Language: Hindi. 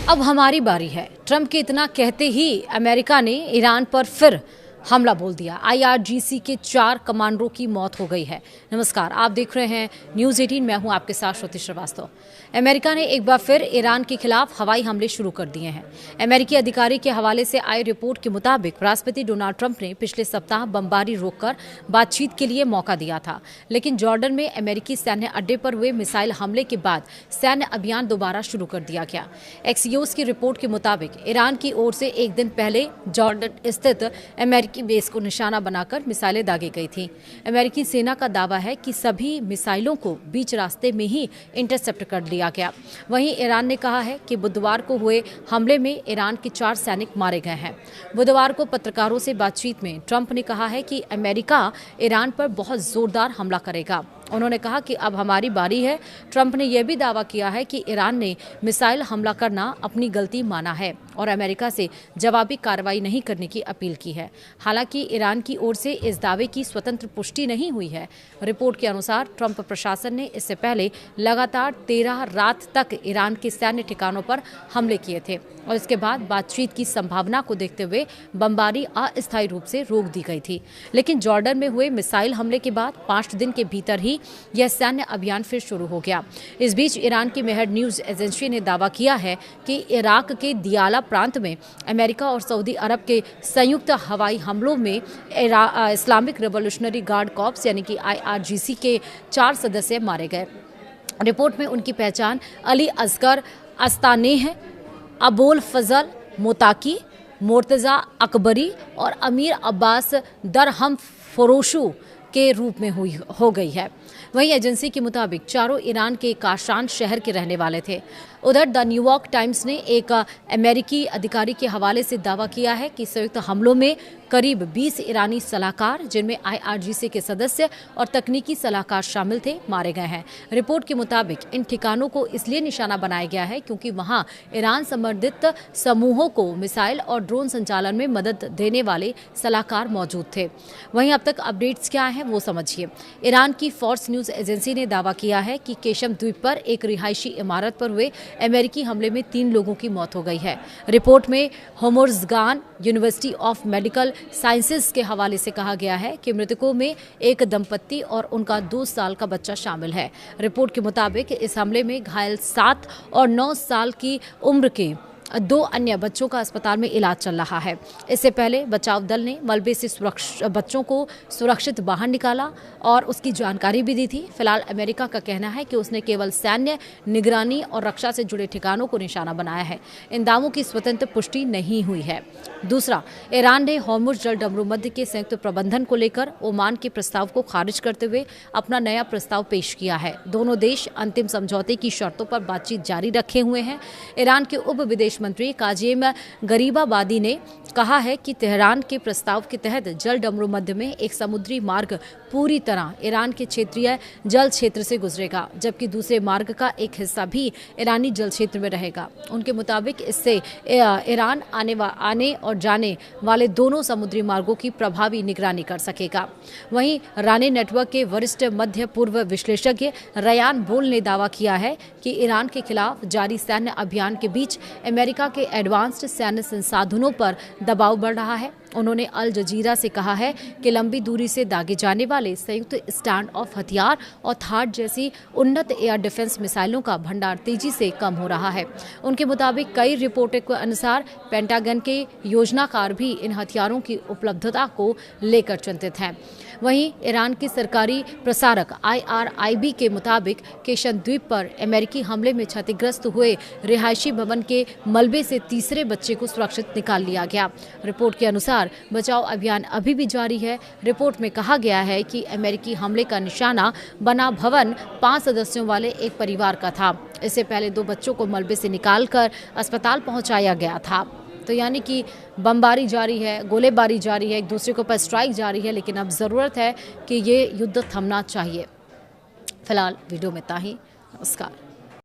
अब हमारी बारी है। ट्रंप के इतना कहते ही अमेरिका ने ईरान पर फिर हमला बोल दिया। IRGC के 4 कमांडरों की मौत हो गई है। नमस्कार, आप देख रहे हैं न्यूज़ 18। मैं हूं आपके साथ श्रुति श्रीवास्तव। अमेरिका ने एक बार फिर ईरान के खिलाफ हवाई हमले शुरू कर दिए हैं। अमेरिकी अधिकारी के हवाले से आई रिपोर्ट के मुताबिक राष्ट्रपति डोनाल्ड ट्रंप ने पिछले सप्ताह बमबारी रोककर बातचीत के लिए मौका दिया था, लेकिन जॉर्डन में अमेरिकी सैन्य अड्डे पर हुए मिसाइल हमले के बाद सैन्य अभियान दोबारा शुरू कर दिया गया। एक्सियोस की रिपोर्ट के मुताबिक ईरान की ओर से एक दिन पहले जॉर्डन स्थित अमेरिकी बेस को निशाना बनाकर मिसाइलें दागी गई थी। अमेरिकी सेना का दावा है कि सभी मिसाइलों को बीच रास्ते में ही इंटरसेप्ट कर लिया गया। वहीं ईरान ने कहा है कि बुधवार को हुए हमले में ईरान के 4 सैनिक मारे गए हैं। बुधवार को पत्रकारों से बातचीत में ट्रंप ने कहा है कि अमेरिका ईरान पर बहुत जोरदार हमला करेगा। उन्होंने कहा कि अब हमारी बारी है। ट्रंप ने यह भी दावा किया है कि ईरान ने मिसाइल हमला करना अपनी गलती माना है और अमेरिका से जवाबी कार्रवाई नहीं करने की अपील की है। हालांकि ईरान की ओर से इस दावे की स्वतंत्र पुष्टि नहीं हुई है। रिपोर्ट के अनुसार ट्रंप प्रशासन ने इससे पहले लगातार 13 रात तक ईरान के सैन्य ठिकानों पर हमले किए थे और इसके बाद बातचीत की संभावना को देखते हुए बमबारी अस्थायी रूप से रोक दी गई थी। लेकिन जॉर्डन में हुए मिसाइल हमले के बाद 5 दिन के भीतर ही यह सैन्य अभियान फिर शुरू हो गया। इस बीच ईरान की मेहर न्यूज एजेंसी ने दावा किया है कि इराक के दियाला प्रांत में अमेरिका और सऊदी अरब के संयुक्त हवाई हमलों में इस्लामिक रिवॉल्यूशनरी गार्ड कॉर्प्स यानी कि IRGC के 4 सदस्य मारे गए। रिपोर्ट में उनकी पहचान अली असगर अस्तानेह, अबोल फजल मोताकी, मुर्तजा अकबरी और अमीर अब्बास दरहम फरोशू के रूप में हो गई है। वहीं एजेंसी के मुताबिक चारों ईरान के काशान शहर के रहने वाले थे। उधर द न्यूयॉर्क टाइम्स ने एक अमेरिकी अधिकारी के हवाले से दावा किया है कि संयुक्त हमलों में करीब 20 ईरानी सलाहकार, जिनमें IRGC के सदस्य और तकनीकी सलाहकार शामिल थे, मारे गए हैं। रिपोर्ट के मुताबिक इन ठिकानों को इसलिए निशाना बनाया गया है क्योंकि वहां ईरान समर्थित समूहों को मिसाइल और ड्रोन संचालन में मदद देने वाले सलाहकार मौजूद थे। वहीं अब तक अपडेट्स क्या हैं वो समझिए। ईरान की फॉर्स न्यूज एजेंसी ने दावा किया है कि केशम द्वीप पर एक रिहायशी इमारत पर हुए अमेरिकी हमले में 3 लोगों की मौत हो गई है। रिपोर्ट में होमोर्ज़गान यूनिवर्सिटी ऑफ मेडिकल साइंसेज के हवाले से कहा गया है कि मृतकों में एक दंपत्ति और उनका 2 साल का बच्चा शामिल है। रिपोर्ट के मुताबिक इस हमले में घायल 7 और 9 साल की उम्र के 2 अन्य बच्चों का अस्पताल में इलाज चल रहा है। इससे पहले बचाव दल ने मलबे से बच्चों को सुरक्षित बाहर निकाला और उसकी जानकारी भी दी थी। फिलहाल अमेरिका का कहना है कि उसने केवल सैन्य निगरानी और रक्षा से जुड़े ठिकानों को निशाना बनाया है। इन दावों की स्वतंत्र पुष्टि नहीं हुई है। दूसरा, ईरान ने हॉर्मुज़ जल डमरूमध्य के संयुक्त प्रबंधन को लेकर ओमान के प्रस्ताव को खारिज करते हुए अपना नया प्रस्ताव पेश किया है। दोनों देश अंतिम समझौते की शर्तों पर बातचीत जारी रखे हुए हैं। ईरान के उप विदेश मंत्री काजेम गरीबाबादी ने कहा है कि तेहरान के प्रस्ताव के तहत जल डमरूमध्य में एक समुद्री मार्ग पूरी तरह ईरान के क्षेत्रीय जल क्षेत्र से गुजरेगा, जबकि दूसरे मार्ग का एक हिस्सा भी ईरानी जल क्षेत्र में रहेगा। उनके मुताबिक इससे ईरान आने और जाने वाले दोनों समुद्री मार्गों की प्रभावी निगरानी कर सकेगा। वहीं राने नेटवर्क के वरिष्ठ मध्य पूर्व विश्लेषज्ञ रयान बोल ने दावा किया है कि ईरान के खिलाफ जारी सैन्य अभियान के बीच अमेरिका के एडवांस्ड सैन्य संसाधनों पर दबाव बढ़ रहा है। उन्होंने अल जजीरा से कहा है कि लंबी दूरी से दागे जाने वाले संयुक्त स्टैंड ऑफ हथियार और थाड जैसी उन्नत एयर डिफेंस मिसाइलों का भंडार तेजी से कम हो रहा है। उनके मुताबिक कई रिपोर्टों के अनुसार पेंटागन के योजनाकार भी इन हथियारों की उपलब्धता को लेकर चिंतित हैं। वहीं ईरान की सरकारी प्रसारक IRIB के मुताबिक केशन द्वीप पर अमेरिकी हमले में क्षतिग्रस्त हुए रिहायशी भवन के मलबे से तीसरे बच्चे को सुरक्षित निकाल लिया गया। रिपोर्ट के अनुसार बचाव अभियान अभी भी जारी है। रिपोर्ट में कहा गया है कि अमेरिकी हमले का निशाना बना भवन 5 सदस्यों वाले एक परिवार का था। इससे पहले 2 बच्चों को मलबे से निकालकर अस्पताल पहुंचाया गया था। तो यानी कि बमबारी जारी है, गोलेबारी जारी है, एक दूसरे के ऊपर स्ट्राइक जारी है, लेकिन अब ज़रूरत है कि ये युद्ध थमना चाहिए। फिलहाल वीडियो में इतना ही। नमस्कार।